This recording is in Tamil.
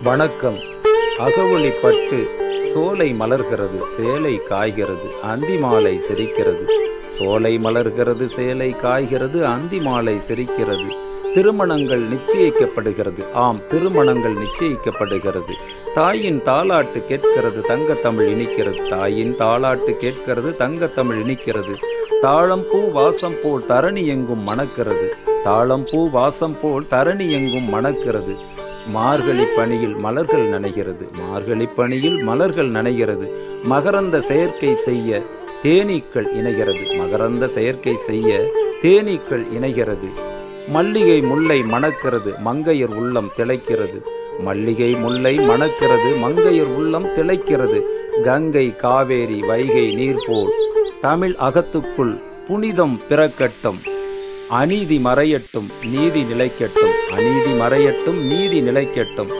வணக்கம். அகவொளிப்பட்டு சோலை மலர்கிறது, சேலை காய்கிறது, அந்தி மாலை சிரிக்கிறது. சோலை மலர்கிறது, சேலை காய்கிறது, அந்தி மாலை சிரிக்கிறது. திருமணங்கள் நிச்சயிக்கப்படுகிறது. ஆம், திருமணங்கள் நிச்சயிக்கப்படுகிறது. தாயின் தாலாட்டு கேட்கிறது, தங்கத்தமிழ் இனிக்கிறது. தாயின் தாலாட்டு கேட்கிறது, தங்கத்தமிழ் இனிக்கிறது. தாழம்பூ வாசம் போல் தரணி எங்கும் மணக்கிறது. தாழம்பூ வாசம் போல் தரணி எங்கும் மணக்கிறது. மார்கழி பனியில் மலர்கள் நனைகிறது. மார்கழி பனியில் மலர்கள் நனைகிறது. மகரந்த செயற்கை செய்ய தேனீக்கள் இணைகிறது. மகரந்த செயற்கை செய்ய தேனீக்கள் இணைகிறது. மல்லிகை முல்லை மணக்கிறது, மங்கையர் உள்ளம் திளைக்கிறது. மல்லிகை முல்லை மணக்கிறது, மங்கையர் உள்ளம் திளைக்கிறது. கங்கை காவேரி வைகை நீர் போல் தமிழ் அகத்துக்குள் புனிதம் பிறக்கட்டும். அநீதி மறையட்டும், நீதி நிலைக்கட்டும். அநீதி மறையட்டும், நீதி நிலைக்கட்டும்.